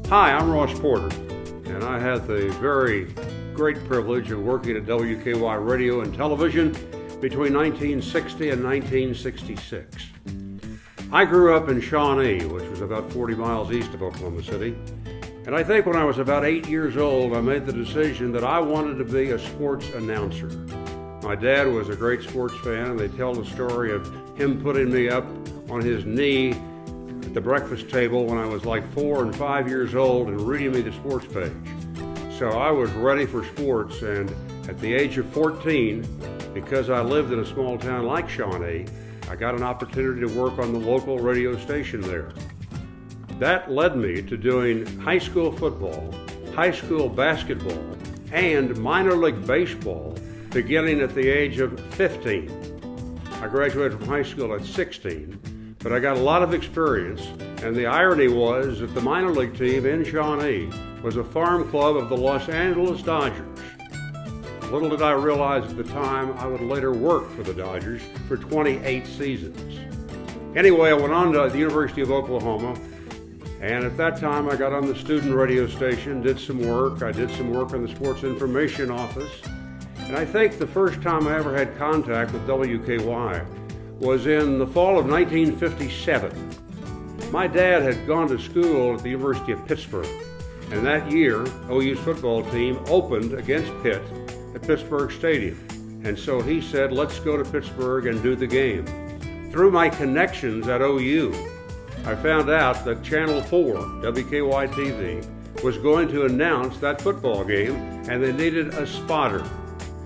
Hi, I'm Ross Porter, and I had the very great privilege of working at WKY Radio and Television between 1960 and 1966. I grew up in Shawnee, which was about 40 miles east of Oklahoma City, and I think when I was about 8 years old, I made the decision that I wanted to be a sports announcer. My dad was a great sports fan, and they tell the story of him putting me up on his knee at the breakfast table when I was like 4 and 5 years old and reading me the sports page. So I was ready for sports, and at the age of 14, because I lived in a small town like Shawnee, I got an opportunity to work on the local radio station there. That led me to doing high school football, high school basketball, and minor league baseball beginning at the age of 15. I graduated from high school at 16, but I got a lot of experience, and the irony was that the minor league team in Shawnee was a farm club of the Los Angeles Dodgers. Little did I realize at the time I would later work for the Dodgers for 28 seasons. Anyway, I went on to the University of Oklahoma, and at that time I got on the student radio station, did some work. I did some work in the sports information office, and I think the first time I ever had contact with WKY was in the fall of 1957. My dad had gone to school at the University of Pittsburgh, and that year, OU's football team opened against Pitt at Pittsburgh Stadium. And so he said, let's go to Pittsburgh and do the game. Through my connections at OU, I found out that Channel 4, WKY-TV, was going to announce that football game, and they needed a spotter.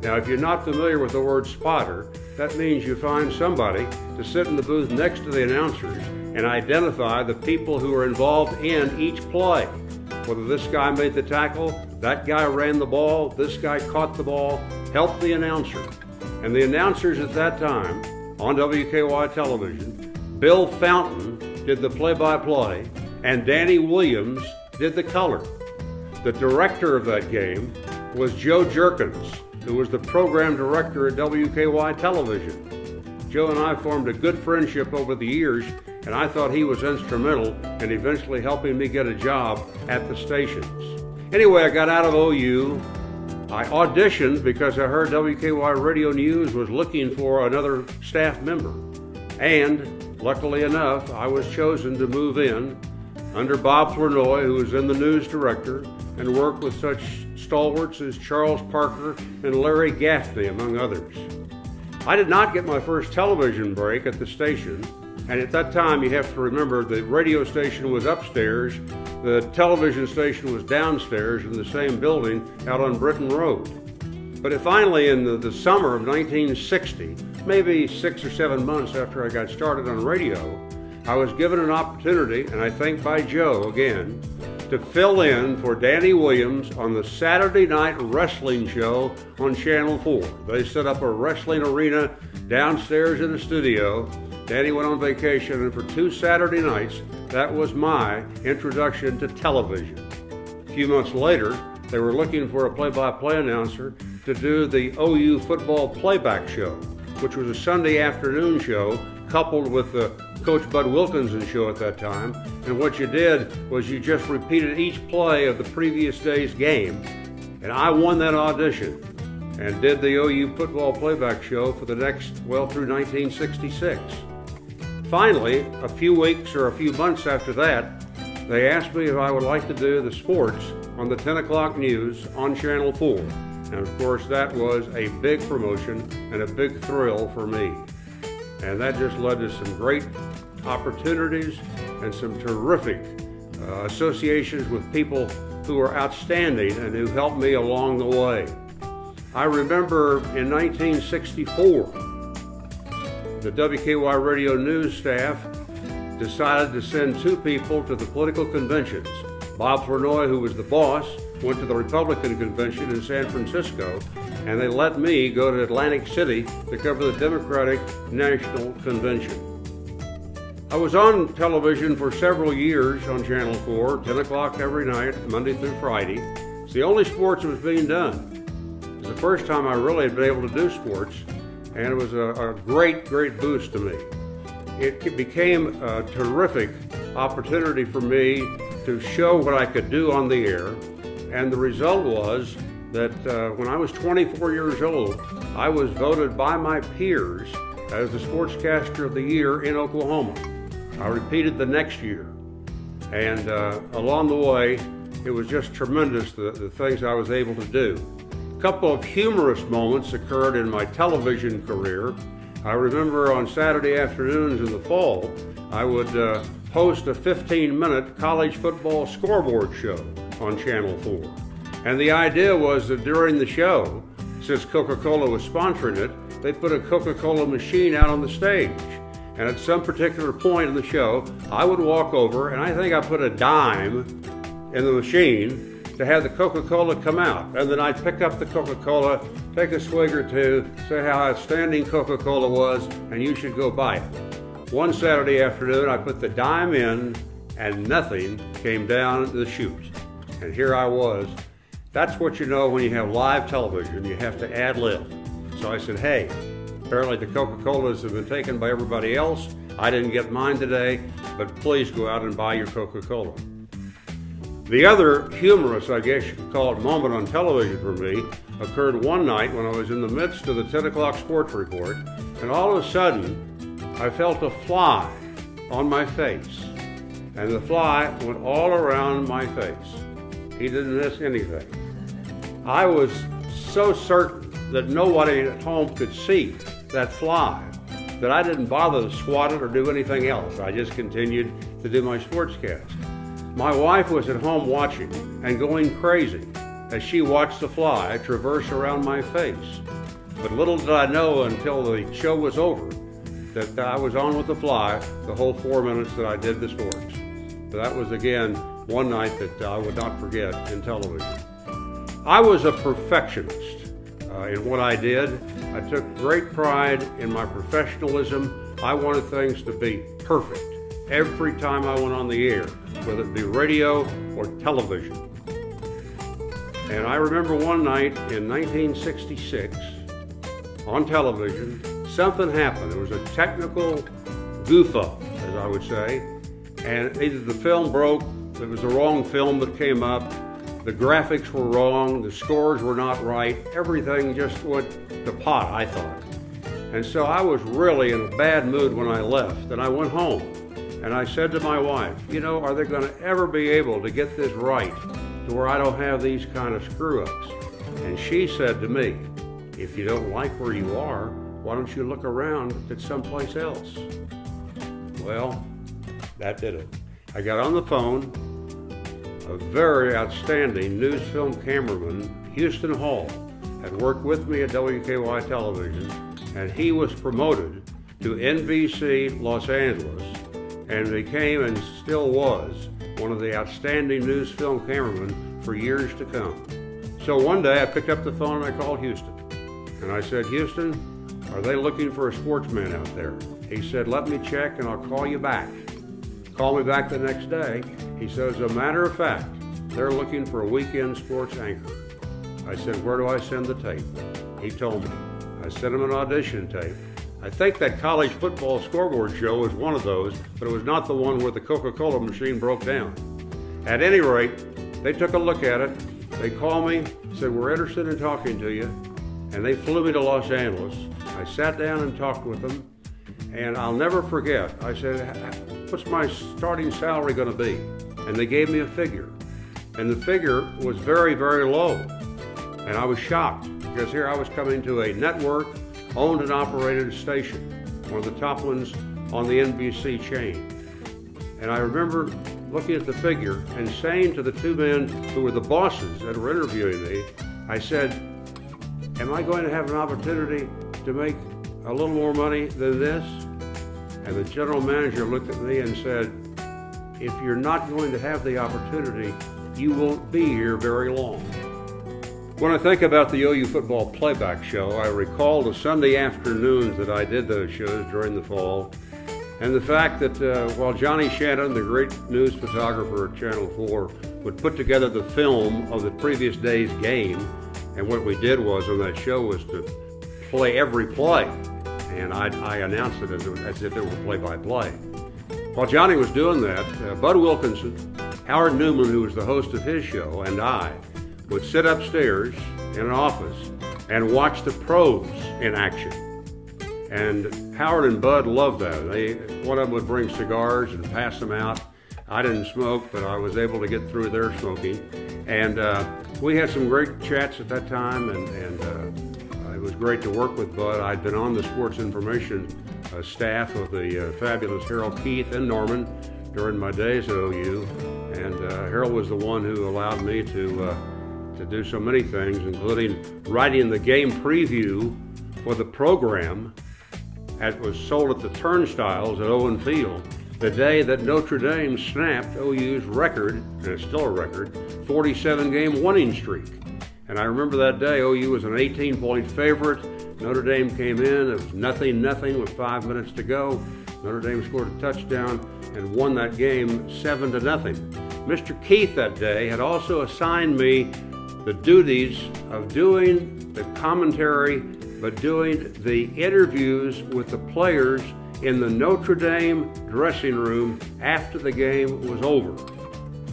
Now, if you're not familiar with the word spotter, that means you find somebody to sit in the booth next to the announcers and identify the people who are involved in each play. Whether this guy made the tackle, that guy ran the ball, this guy caught the ball, helped the announcer. And the announcers at that time on WKY television, Bill Fountain did the play-by-play, and Danny Williams did the color. The director of that game was Joe Jerkins, who was the program director at WKY television. Joe and I formed a good friendship over the years, and I thought he was instrumental in eventually helping me get a job at the stations. Anyway, I got out of OU. I auditioned because I heard WKY Radio News was looking for another staff member. And luckily enough, I was chosen to move in under Bob Flournoy, who was then the news director, and worked with such stalwarts as Charles Parker and Larry Gaffney, among others. I did not get my first television break at the station, and at that time you have to remember the radio station was upstairs, the television station was downstairs in the same building out on Britton Road. But finally in the summer of 1960, maybe 6 or 7 months after I got started on radio, I was given an opportunity, and I think by Joe again, to fill in for Danny Williams on the Saturday night wrestling show on Channel 4. They set up a wrestling arena downstairs in the studio. Danny went on vacation, and for 2 Saturday nights, that was my introduction to television. A few months later, they were looking for a play-by-play announcer to do the OU football playback show, which was a Sunday afternoon show coupled with the Coach Bud Wilkinson show at that time. And what you did was you just repeated each play of the previous day's game. And I won that audition and did the OU football playback show for the next, through 1966. Finally, a few weeks or a few months after that, they asked me if I would like to do the sports on the 10 o'clock news on Channel 4. And of course, that was a big promotion and a big thrill for me. And that just led to some great opportunities and some terrific associations with people who were outstanding and who helped me along the way. I remember in 1964, the WKY Radio News staff decided to send 2 people to the political conventions. Bob Flournoy, who was the boss, went to the Republican convention in San Francisco, and they let me go to Atlantic City to cover the Democratic National Convention. I was on television for several years on Channel 4, 10 o'clock every night, Monday through Friday. It's the only sports that was being done. It was the first time I really had been able to do sports, and it was a great, great boost to me. It became a terrific opportunity for me to show what I could do on the air. And the result was that when I was 24 years old, I was voted by my peers as the Sportscaster of the Year in Oklahoma. I repeated the next year. And along the way, it was just tremendous, the things I was able to do. A couple of humorous moments occurred in my television career. I remember on Saturday afternoons in the fall, I would host a 15-minute college football scoreboard show on Channel 4. And the idea was that during the show, since Coca-Cola was sponsoring it, they put a Coca-Cola machine out on the stage. And at some particular point in the show, I would walk over, and I think I put a dime in the machine to have the Coca-Cola come out. And then I'd pick up the Coca-Cola, take a swig or two, say how outstanding Coca-Cola was, and you should go buy it. One Saturday afternoon, I put the dime in, and nothing came down the chute. And here I was. That's what you know when you have live television, you have to ad-lib. So I said, hey, apparently the Coca-Colas have been taken by everybody else. I didn't get mine today, but please go out and buy your Coca-Cola. The other humorous, I guess you could call it, moment on television for me occurred one night when I was in the midst of the 10 o'clock sports report, and all of a sudden I felt a fly on my face, and the fly went all around my face. He didn't miss anything. I was so certain that nobody at home could see that fly that I didn't bother to swat it or do anything else. I just continued to do my sportscast. My wife was at home watching and going crazy as she watched the fly traverse around my face. But little did I know until the show was over that I was on with the fly the whole 4 minutes that I did the sports. So that was, again, one night that I would not forget in television. I was a perfectionist in what I did. I took great pride in my professionalism. I wanted things to be perfect every time I went on the air, whether it be radio or television. And I remember one night in 1966 on television, something happened. There was a technical goof-up, as I would say, and either the film broke, it was the wrong film that came up, the graphics were wrong, the scores were not right, everything just went to pot, I thought. And so I was really in a bad mood when I left, and I went home. And I said to my wife, you know, are they going to ever be able to get this right to where I don't have these kind of screw-ups? And she said to me, if you don't like where you are, why don't you look around at someplace else? Well, that did it. I got on the phone. A very outstanding news film cameraman, Houston Hall, had worked with me at WKY Television, and he was promoted to NBC Los Angeles and became and still was one of the outstanding news film cameramen for years to come. So one day I picked up the phone and I called Houston. And I said, Houston, are they looking for a sportsman out there? He said, let me check and I'll call you back. Called me back the next day. He said, as a matter of fact, they're looking for a weekend sports anchor. I said, where do I send the tape? He told me. I sent him an audition tape. I think that college football scoreboard show was one of those, but it was not the one where the Coca-Cola machine broke down. At any rate, they took a look at it. They called me, said, we're interested in talking to you. And they flew me to Los Angeles. I sat down and talked with them. And I'll never forget, I said, what's my starting salary going to be? And they gave me a figure. And the figure was very, very low. And I was shocked because here I was coming to a network owned and operated station, one of the top ones on the NBC chain. And I remember looking at the figure and saying to the two men who were the bosses that were interviewing me, I said, am I going to have an opportunity to make a little more money than this? And the general manager looked at me and said, if you're not going to have the opportunity, you won't be here very long. When I think about the OU football playback show, I recall the Sunday afternoons that I did those shows during the fall, and the fact that while Johnny Shannon, the great news photographer at Channel 4, would put together the film of the previous day's game, and what we did was on that show was to play every play, and I announced it as if it were play-by-play. While Johnny was doing that, Bud Wilkinson Howard Newman, who was the host of his show, and I would sit upstairs in an office and watch the pros in action. And Howard and Bud loved that. One of them would bring cigars and pass them out. I didn't smoke, but I was able to get through their smoking. And we had some great chats at that time, and it was great to work with Bud. I'd been on the sports information staff of the fabulous Harold Keith in Norman during my days at OU, and Harold was the one who allowed me to do so many things, including writing the game preview for the program that was sold at the turnstiles at Owen Field the day that Notre Dame snapped OU's record, and it's still a record, 47-game winning streak. And I remember that day, OU was an 18-point favorite. Notre Dame came in, it was 0-0 with 5 minutes to go. Notre Dame scored a touchdown and won that game 7-0. Mr. Keith that day had also assigned me the duties of doing the commentary, but doing the interviews with the players in the Notre Dame dressing room after the game was over.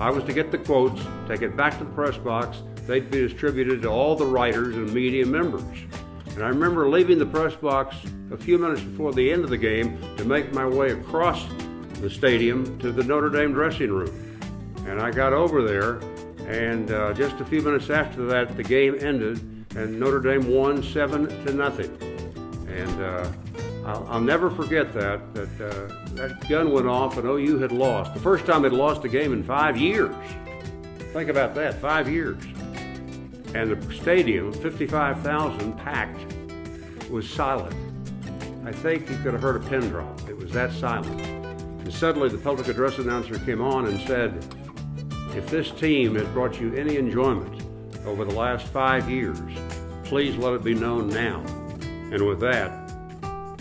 I was to get the quotes, take it back to the press box. They'd be distributed to all the writers and media members. And I remember leaving the press box a few minutes before the end of the game to make my way across the stadium to the Notre Dame dressing room. And I got over there, and just a few minutes after that, the game ended, and Notre Dame won 7-0. And I'll never forget that gun went off and OU had lost. The first time they'd lost a game in 5 years. Think about that, 5 years. And the stadium, 55,000 packed, was silent. I think you could have heard a pin drop. It was that silent. And suddenly the public address announcer came on and said, "If this team has brought you any enjoyment over the last 5 years, please let it be known now." And with that,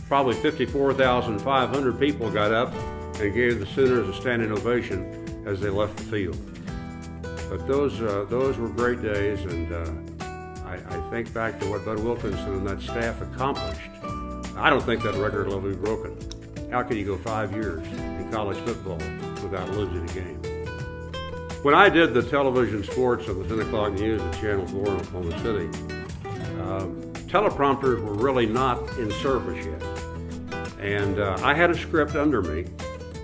probably 54,500 people got up and gave the Sooners a standing ovation as they left the field. But those were great days, and I think back to what Bud Wilkinson and that staff accomplished. I don't think that record will ever be broken. How can you go 5 years in college football without losing a game? When I did the television sports on the 10 o'clock news at Channel 4 in Oklahoma City, teleprompters were really not in service yet. And I had a script under me,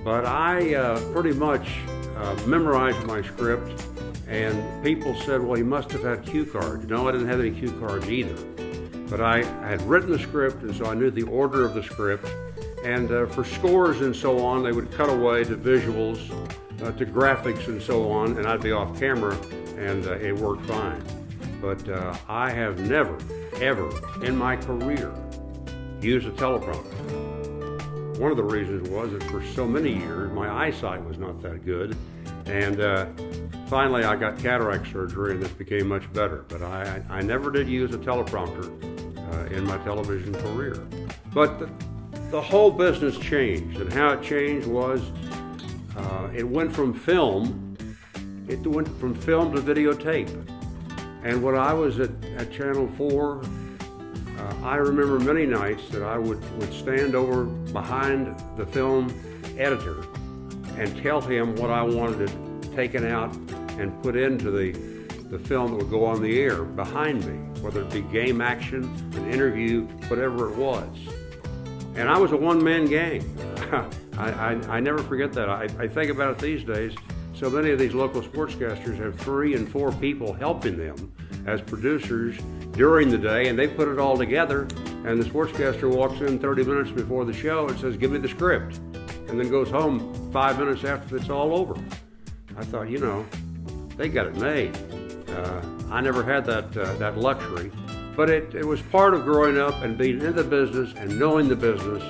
but I pretty much memorized my script, and people said, "Well, he must have had cue cards." No, I didn't have any cue cards either. But I had written the script, and so I knew the order of the script. And for scores and so on, they would cut away to visuals, to graphics and so on, and I'd be off camera, and it worked fine. But I have never, ever in my career used a teleprompter. One of the reasons was that for so many years, my eyesight was not that good. And finally, I got cataract surgery, and this became much better. But I never did use a teleprompter in my television career. But the whole business changed, and how it changed was it went from film to videotape. And when I was at Channel 4, I remember many nights that I would stand over behind the film editor and tell him what I wanted taken out and put into the film that would go on the air behind me, whether it be game action, an interview, whatever it was. And I was a one-man gang. I never forget that. I think about it these days. So many of these local sportscasters have 3 and 4 people helping them as producers during the day, and they put it all together, and the sportscaster walks in 30 minutes before the show and says, "Give me the script," and then goes home 5 minutes after it's all over. I thought, they got it made. I never had that luxury, but it was part of growing up and being in the business and knowing the business,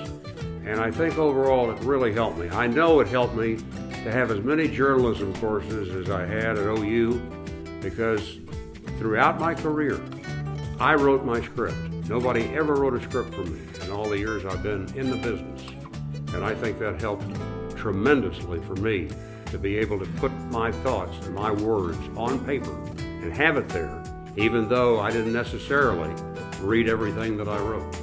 and I think overall it really helped me. I know it helped me to have as many journalism courses as I had at OU, because throughout my career, I wrote my script. Nobody ever wrote a script for me in all the years I've been in the business. And I think that helped tremendously for me to be able to put my thoughts and my words on paper and have it there, even though I didn't necessarily read everything that I wrote.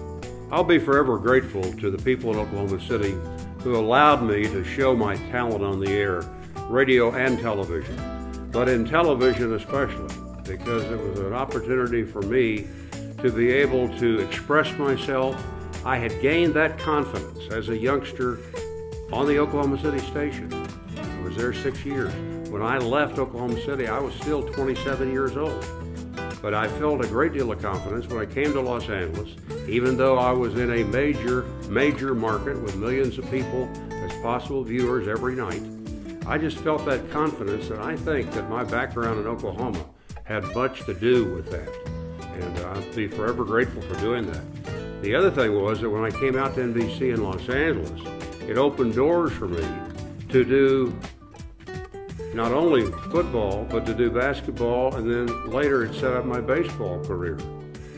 I'll be forever grateful to the people in Oklahoma City who allowed me to show my talent on the air radio and television, but in television especially, because it was an opportunity for me to be able to express myself. I had gained that confidence as a youngster on the Oklahoma City station. I was there 6 years. When I left Oklahoma City, I was still 27 years old. But I felt a great deal of confidence when I came to Los Angeles, even though I was in a major market with millions of people as possible viewers every night. I just felt that confidence, and I think that my background in Oklahoma had much to do with that. And I'll be forever grateful for doing that. The other thing was that when I came out to NBC in Los Angeles, it opened doors for me to do not only football, but to do basketball, and then later it set up my baseball career.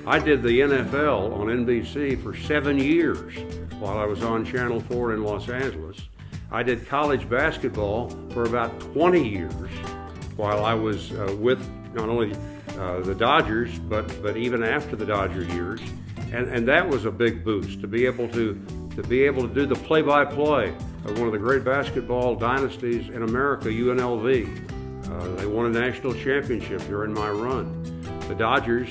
I did the NFL on NBC for 7 years while I was on Channel 4 in Los Angeles. I did college basketball for about 20 years while I was with not only the Dodgers, but even after the Dodger years. And that was a big boost, to be able to do the play-by-play of one of the great basketball dynasties in America, UNLV. They won a national championship during my run. The Dodgers,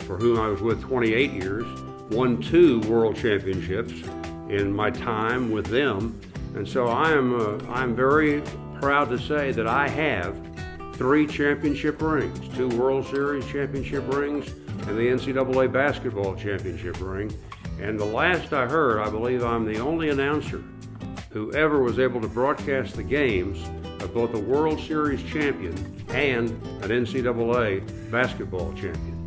for whom I was with 28 years, won 2 world championships in my time with them. And so I'm very proud to say that I have 3 championship rings, 2 World Series championship rings, and the NCAA basketball championship ring. And the last I heard, I believe I'm the only announcer who ever was able to broadcast the games of both a World Series champion and an NCAA basketball champion.